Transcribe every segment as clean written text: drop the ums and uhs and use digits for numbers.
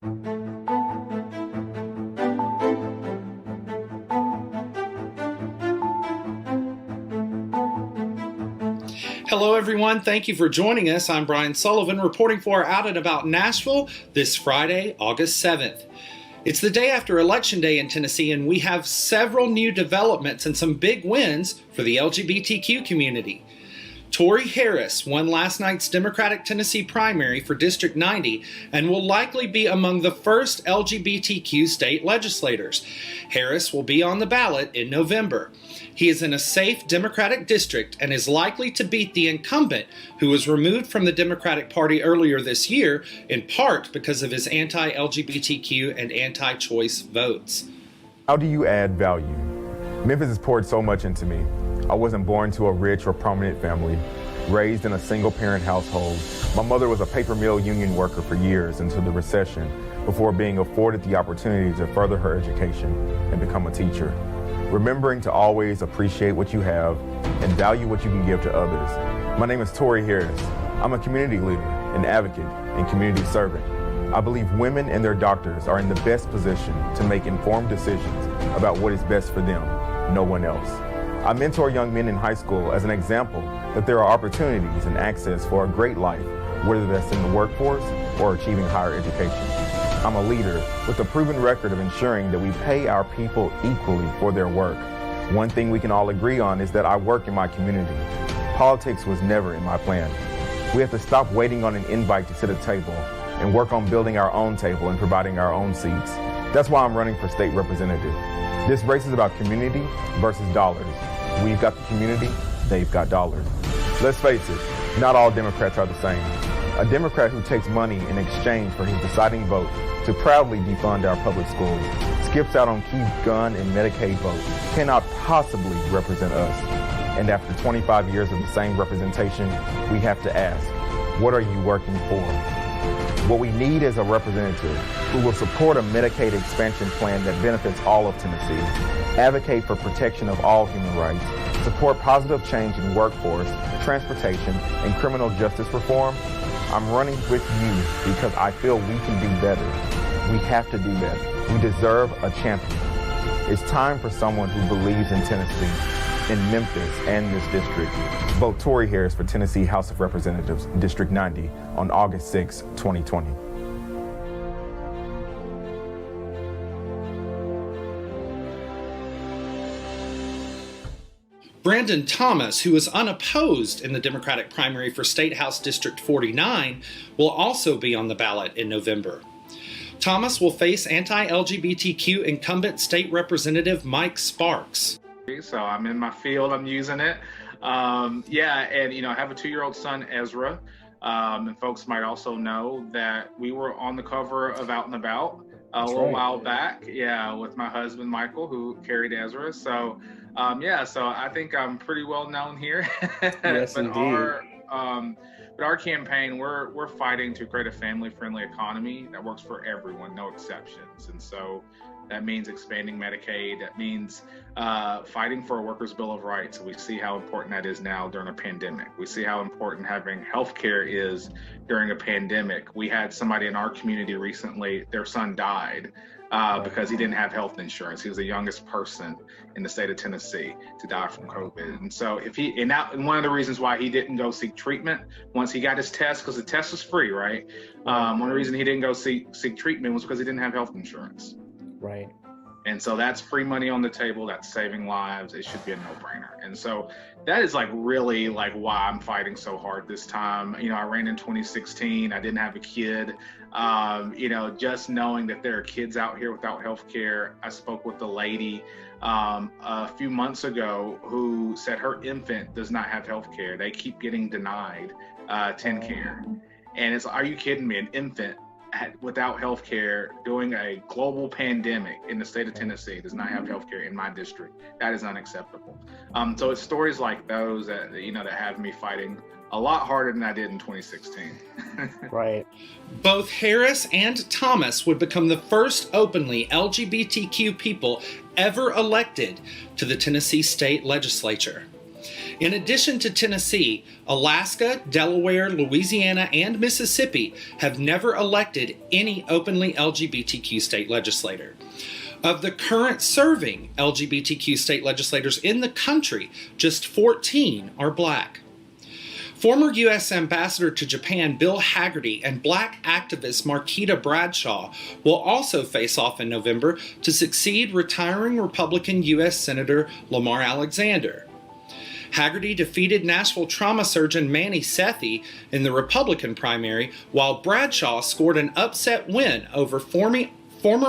Hello, everyone. Thank you for joining us. I'm Brian Sullivan, reporting for Out and About Nashville this Friday, August 7th. It's the day after Election Day in Tennessee, and we have several new developments and some big wins for the LGBTQ community. Torrey Harris won last night's Democratic Tennessee primary for District 90 and will likely be among the first LGBTQ state legislators. Harris will be on the ballot in November. He is in a safe Democratic district and is likely to beat the incumbent, who was removed from the Democratic Party earlier this year, in part because of his anti-LGBTQ and anti-choice votes. How do you add value? Memphis has poured so much into me. I wasn't born to a rich or prominent family, raised in a single-parent household. My mother was a paper mill union worker for years until the recession, before being afforded the opportunity to further her education and become a teacher. Remembering to always appreciate what you have and value what you can give to others. My name is Torrey Harris. I'm a community leader, an advocate, and community servant. I believe women and their doctors are in the best position to make informed decisions about what is best for them, no one else. I mentor young men in high school as an example that there are opportunities and access for a great life, whether that's in the workforce or achieving higher education. I'm a leader with a proven record of ensuring that we pay our people equally for their work. One thing we can all agree on is that I work in my community. Politics was never in my plan. We have to stop waiting on an invite to sit at a table and work on building our own table and providing our own seats. That's why I'm running for state representative. This race is about community versus dollars. We've got the community, they've got dollars. Let's face it, not all Democrats are the same. A Democrat who takes money in exchange for his deciding vote to proudly defund our public schools, skips out on key gun and Medicaid votes, cannot possibly represent us. And after 25 years of the same representation, we have to ask, what are you working for? What we need is a representative who will support a Medicaid expansion plan that benefits all of Tennessee, advocate for protection of all human rights, support positive change in workforce, transportation, and criminal justice reform. I'm running with you because I feel we can do better. We have to do better. We deserve a champion. It's time for someone who believes in Tennessee, in Memphis, and this district. Vote Torrey Harris for Tennessee House of Representatives, District 90, on August 6, 2020. Brandon Thomas, who is unopposed in the Democratic primary for State House District 49, will also be on the ballot in November. Thomas will face anti-LGBTQ incumbent State Representative Mike Sparks. So I'm in my field, I'm using it. And I have a 2-year-old son, Ezra. And folks might also know that we were on the cover of Out and About a little while back, with my husband, Michael, who carried Ezra. So I think I'm pretty well known here. Yes, indeed. But our campaign, we're fighting to create a family-friendly economy that works for everyone, no exceptions. And so that means expanding Medicaid. That means fighting for a workers' bill of rights. We see how important that is now during a pandemic. We see how important having health care is during a pandemic. We had somebody in our community recently, their son died because he didn't have health insurance. He was the youngest person in the state of Tennessee to die from COVID. And so and one of the reasons why he didn't go seek treatment once he got his test, because the test was free, right? One of the reasons he didn't go seek treatment was because he didn't have health insurance. Right. And so that's free money on the table. That's saving lives. It should be a no-brainer. And so that is really why I'm fighting so hard this time. I ran in 2016. I didn't have a kid. Just knowing that there are kids out here without health care. I spoke with a lady a few months ago who said her infant does not have health care. They keep getting denied TennCare. And are you kidding me? An infant without health care during a global pandemic in the state of Tennessee does not have health care in my district. That is unacceptable. So it's stories like those that have me fighting a lot harder than I did in 2016. Right. Both Harris and Thomas would become the first openly LGBTQ people ever elected to the Tennessee state legislature. In addition to Tennessee, Alaska, Delaware, Louisiana, and Mississippi have never elected any openly LGBTQ state legislator. Of the current serving LGBTQ state legislators in the country, just 14 are black. Former U.S. Ambassador to Japan Bill Hagerty and black activist Marquita Bradshaw will also face off in November to succeed retiring Republican U.S. Senator Lamar Alexander. Hagerty defeated Nashville trauma surgeon Manny Sethi in the Republican primary, while Bradshaw scored an upset win over former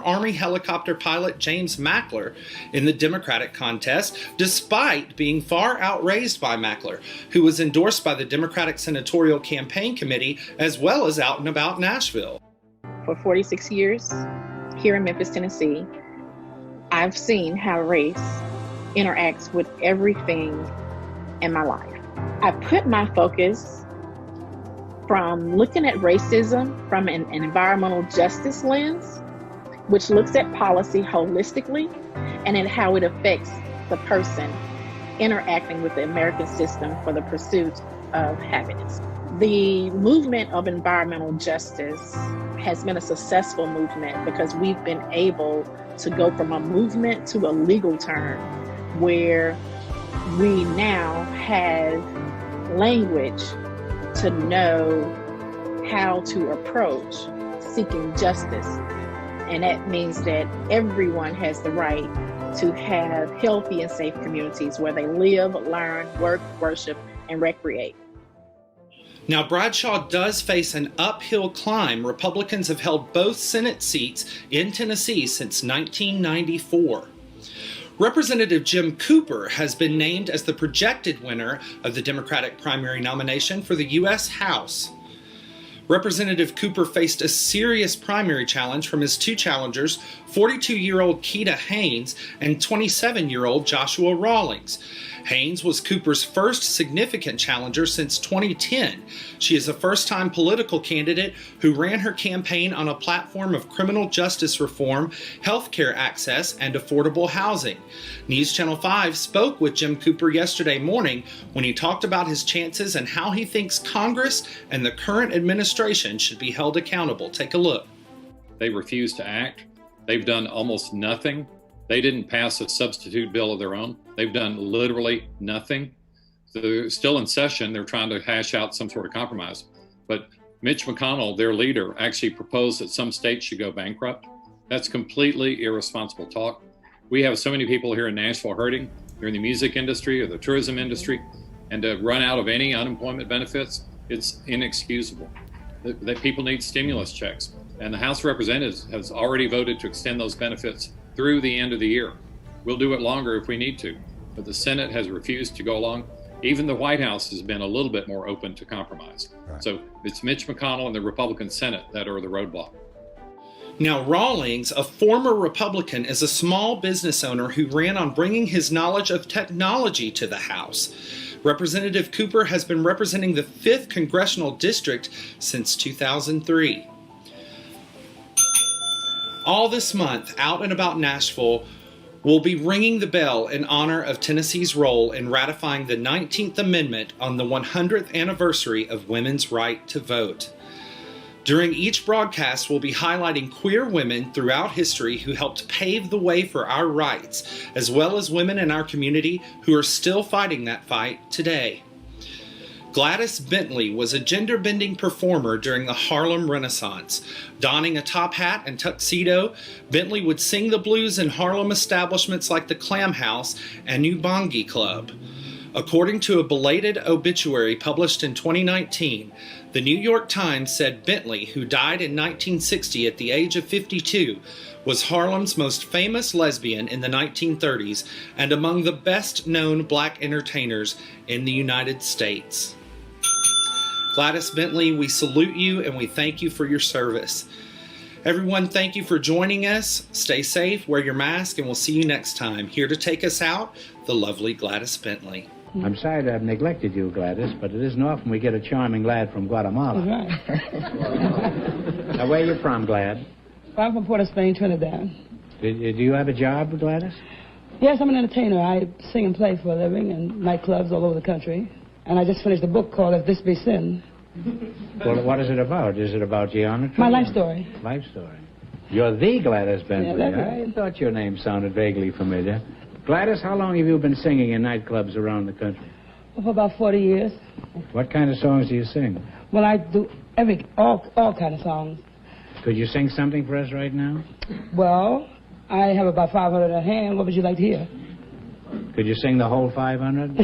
Army helicopter pilot James Mackler in the Democratic contest, despite being far outraised by Mackler, who was endorsed by the Democratic Senatorial Campaign Committee as well as out and about Nashville. For 46 years here in Memphis, Tennessee, I've seen how race interacts with everything in my life. I put my focus from looking at racism from an environmental justice lens, which looks at policy holistically and at how it affects the person interacting with the American system for the pursuit of happiness. The movement of environmental justice has been a successful movement because we've been able to go from a movement to a legal term where we now have language to know how to approach seeking justice. And that means that everyone has the right to have healthy and safe communities where they live, learn, work, worship, and recreate. Now, Bradshaw does face an uphill climb. Republicans have held both Senate seats in Tennessee since 1994. Representative Jim Cooper has been named as the projected winner of the Democratic primary nomination for the U.S. House. Representative Cooper faced a serious primary challenge from his two challengers, 42-year-old Keita Haynes and 27-year-old Joshua Rawlings. Haynes was Cooper's first significant challenger since 2010. She is a first-time political candidate who ran her campaign on a platform of criminal justice reform, healthcare access, and affordable housing. News Channel 5 spoke with Jim Cooper yesterday morning when he talked about his chances and how he thinks Congress and the current administration should be held accountable. Take a look. They refuse to act. They've done almost nothing. They didn't pass a substitute bill of their own. They've done literally nothing. They're still in session. They're trying to hash out some sort of compromise. But Mitch McConnell, their leader, actually proposed that some states should go bankrupt. That's completely irresponsible talk. We have so many people here in Nashville hurting. They're in the music industry or the tourism industry. And to run out of any unemployment benefits, it's inexcusable. That people need stimulus checks. And the House of Representatives has already voted to extend those benefits through the end of the year. We'll do it longer if we need to, but the Senate has refused to go along. Even the White House has been a little bit more open to compromise. Right. So it's Mitch McConnell and the Republican Senate that are the roadblock. Now, Rawlings, a former Republican, is a small business owner who ran on bringing his knowledge of technology to the House. Representative Cooper has been representing the 5th Congressional District since 2003. All this month, out and about Nashville, we'll be ringing the bell in honor of Tennessee's role in ratifying the 19th Amendment on the 100th anniversary of women's right to vote. During each broadcast, we'll be highlighting queer women throughout history who helped pave the way for our rights, as well as women in our community who are still fighting that fight today. Gladys Bentley was a gender-bending performer during the Harlem Renaissance. Donning a top hat and tuxedo, Bentley would sing the blues in Harlem establishments like the Clam House and Ubangi Club. According to a belated obituary published in 2019, the New York Times said Bentley, who died in 1960 at the age of 52, was Harlem's most famous lesbian in the 1930s and among the best-known black entertainers in the United States. Gladys Bentley, we salute you and we thank you for your service. Everyone, thank you for joining us. Stay safe, wear your mask, and we'll see you next time. Here to take us out, the lovely Gladys Bentley. I'm sorry to have neglected you, Gladys, but it isn't often we get a charming lad from Guatemala. Right. Now, where are you from, Glad? I'm from Port of Spain, Trinidad. Do you have a job, Gladys? Yes, I'm an entertainer. I sing and play for a living in nightclubs all over the country. And I just finished a book called If This Be Sin. Well, what is it about? Is it about geometry? My life story. Life story. You're the Gladys Bentley. Yeah, that's I thought your name sounded vaguely familiar. Gladys, how long have you been singing in nightclubs around the country? For about 40 years. What kind of songs do you sing? Well, I do all kind of songs. Could you sing something for us right now? Well, I have about 500 at hand. What would you like to hear? Could you sing the whole 500?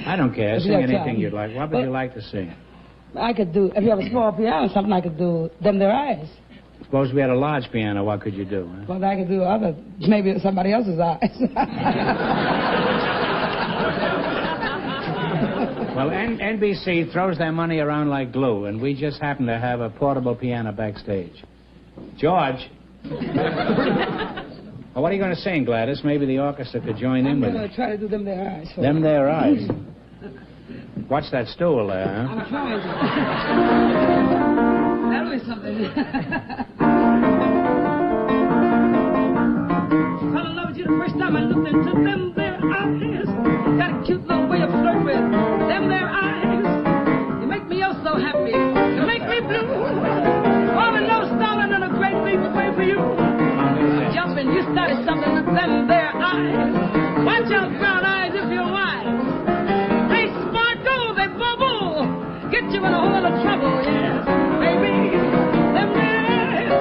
I don't care. Sing anything you'd like. What would you like to sing? I could do, if you have a small piano or something, I could do Them Their Eyes. Suppose we had a large piano, what could you do? Huh? Well, I could do maybe somebody else's eyes. Well, NBC throws their money around like glue, and we just happen to have a portable piano backstage. George. Well, what are you going to sing, Gladys? Maybe the orchestra could join in with I'm you. going to try to do Them Their Eyes. Them Their Eyes. Watch that stool there, huh? I'm trying to. That'll be something. Fell in love with you the first time I looked into them there eyes. Got a cute little way of flirt with them there eyes. You make me oh so happy. You make me blue. All in no stalling and a great big way for you. Jumping, you started something with them there eyes. Watch out, brown eyes, if you're wise. They sparkle, they bubble. Get you in a whole lot of trouble, yes, baby. Them there eyes.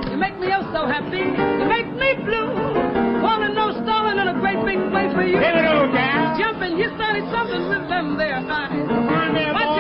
You make me oh so happy. You make me blue. Falling no stalling and a great big way for you. Give it over, gal. Jumping, you started something with them there eyes. Come on there, Watch